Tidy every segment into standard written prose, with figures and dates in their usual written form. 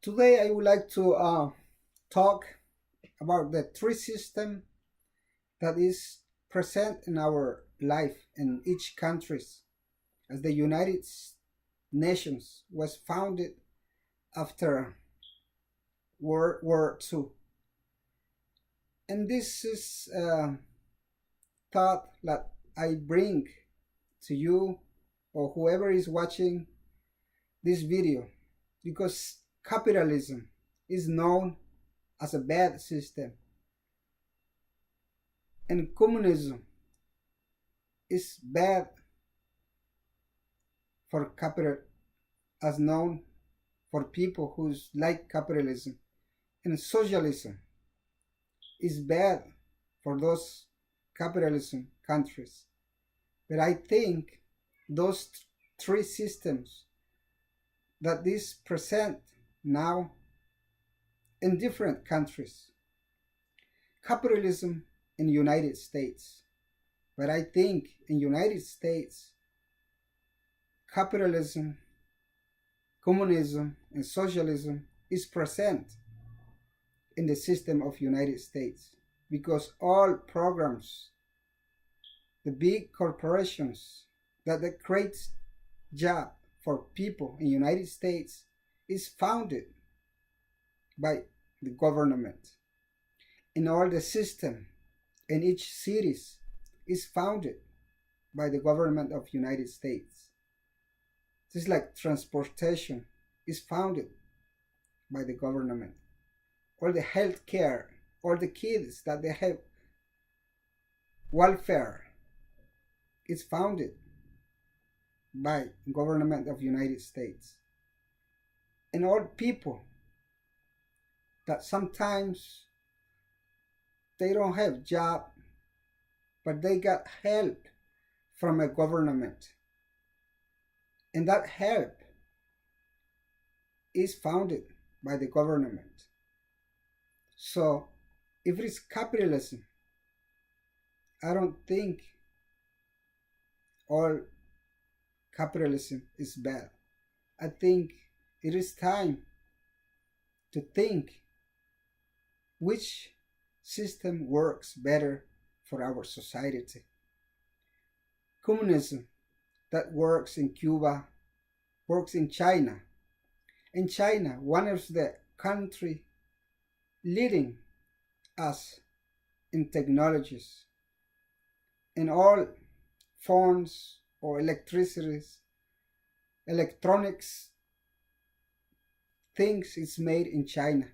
Today I would like to talk about the three system that is present in our life in each countries, as the United Nations was founded after World War II. And this is thought that I bring to you or whoever is watching this video, because capitalism is known as a bad system, and communism is bad for capital, as known for people who like capitalism, and socialism is bad for those capitalism countries. But I think those three systems that is present now in different countries. Capitalism in United States. But I think in United States, capitalism, communism, and socialism is present in the system of United States, because all programs, the big corporations that create job for people in United States is founded by the government. And all the system in each cities is founded by the government of United States. Just like transportation is founded by the government. All the health care, all the kids that they have welfare is founded by government of United States. And all people that sometimes they don't have job, but they got help from a government, and that help is founded by the government. So if it is capitalism, I don't think all capitalism is bad. I think it is time to think which system works better for our society. Communism that works in Cuba, works in China. In China, one of the country leading us in technologies, in all phones or electricities, electronics things is made in China.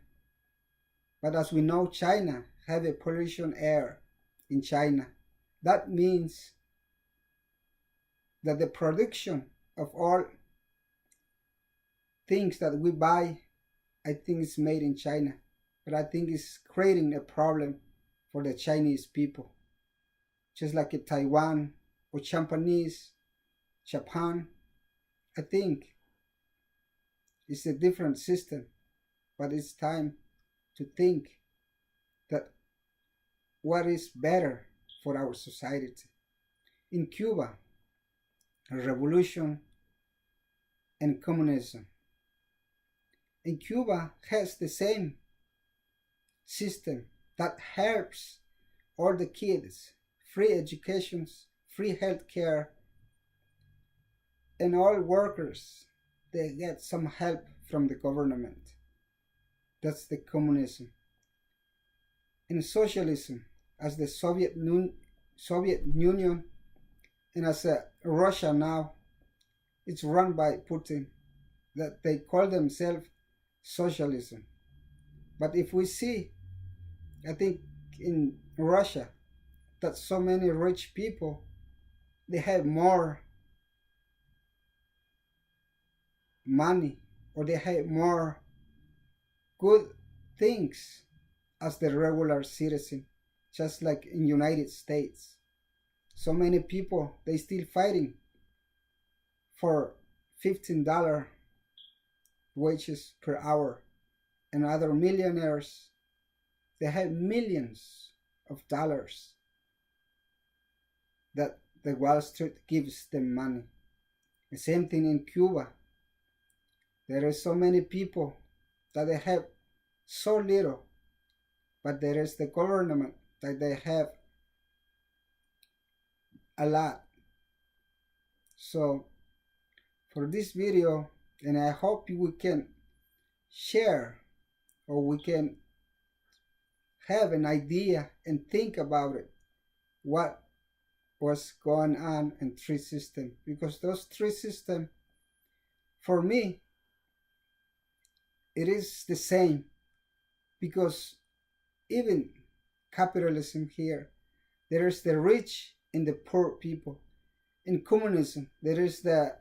But as we know, China have a pollution air in China. That means that the production of all things that we buy, I think is made in China. But I think it's creating a problem for the Chinese people. Just like in Taiwan or Japanese, Japan, I think it's a different system. But it's time to think that what is better for our society. In Cuba, a revolution and communism. And Cuba has the same system that helps all the kids, free educations, free health care, and all workers, they get some help from the government. That's the communism. And socialism, as the Soviet Union and as Russia now, it's run by Putin, that they call themselves socialism. But if we see, I think in Russia, that so many rich people, they have more money, or they have more good things as the regular citizen, just like in United States. So many people, they still fighting for $15 wages per hour, and other millionaires, they have millions of dollars that the Wall Street gives them money. The same thing in Cuba. There are so many people that they have so little, but there is the government that they have a lot. So for this video, and I hope we can share, or we can have an idea and think about it, what was going on in three systems, because those three systems, for me, it is the same, because even capitalism here, there is the rich and the poor people. In communism, there is the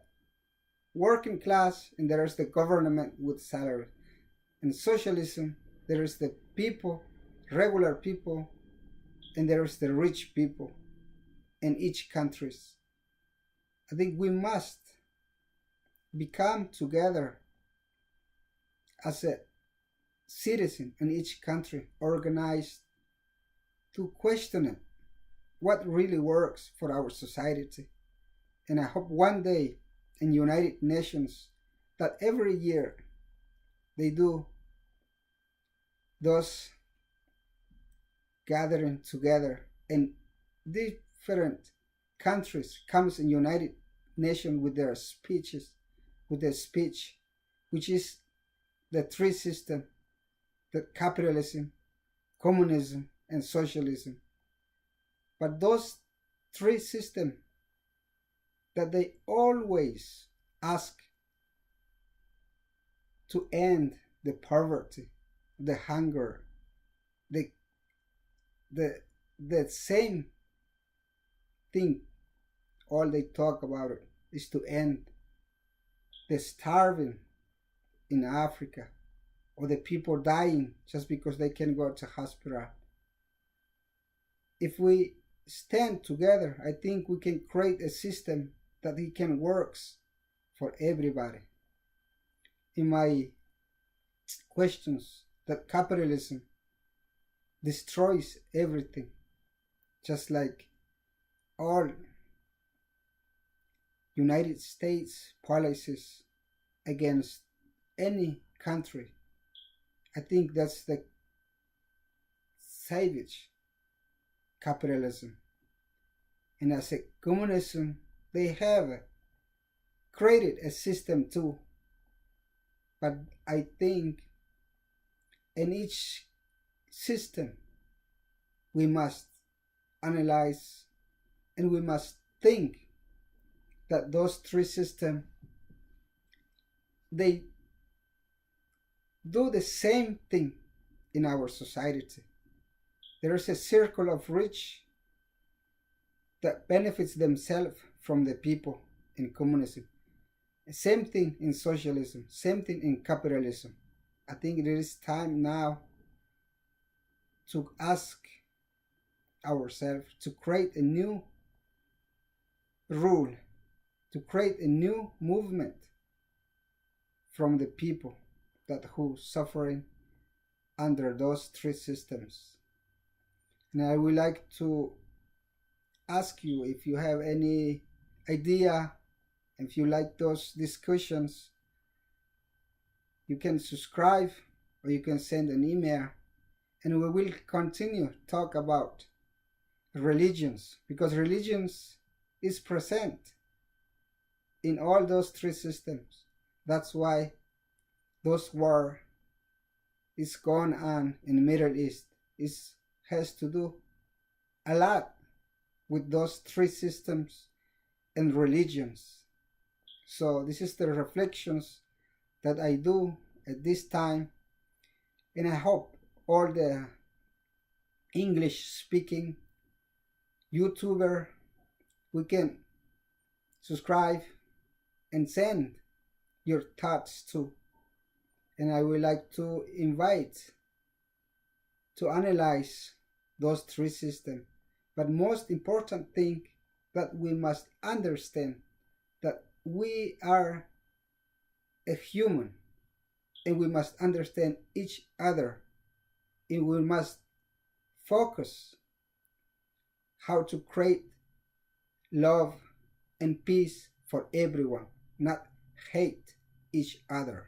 working class and there is the government with salary. In socialism, there is the people, regular people, and there is the rich people in each countries. I think we must become together as a citizen in each country, organized to question it, what really works for our society. And I hope one day in United Nations that every year they do those gathering together, and different countries comes in United Nations with their speeches, with their speech, which is the three systems, the capitalism, communism, and socialism. But those three systems that they always ask to end the poverty, the hunger, the same thing, all they talk about it is to end the starving in Africa, or the people dying just because they can go to hospital. If we stand together, I think we can create a system that it can works for everybody. In my questions, that capitalism destroys everything, just like all United States policies against any country. I think that's the savage capitalism. And as a communism, they have created a system too. But I think in each system we must analyze and we must think that those three systems, they do the same thing in our society. There is a circle of rich that benefits themselves from the people in communism. Same thing in socialism, same thing in capitalism. I think it is time now to ask ourselves to create a new rule, to create a new movement from the people that who suffering under those three systems. And I would like to ask you if you have any idea, if you like those discussions, you can subscribe or you can send an email, and we will continue talk about religions, because religions is present in all those three systems. That's why those war is going on in the Middle East. It has to do a lot with those three systems and religions. So this is the reflections that I do at this time, and I hope all the English speaking YouTuber, we can subscribe and send your thoughts too. And I would like to invite to analyze those three systems. But most important thing that we must understand that we are a human, and we must understand each other, and we must focus how to create love and peace for everyone, not hate each other.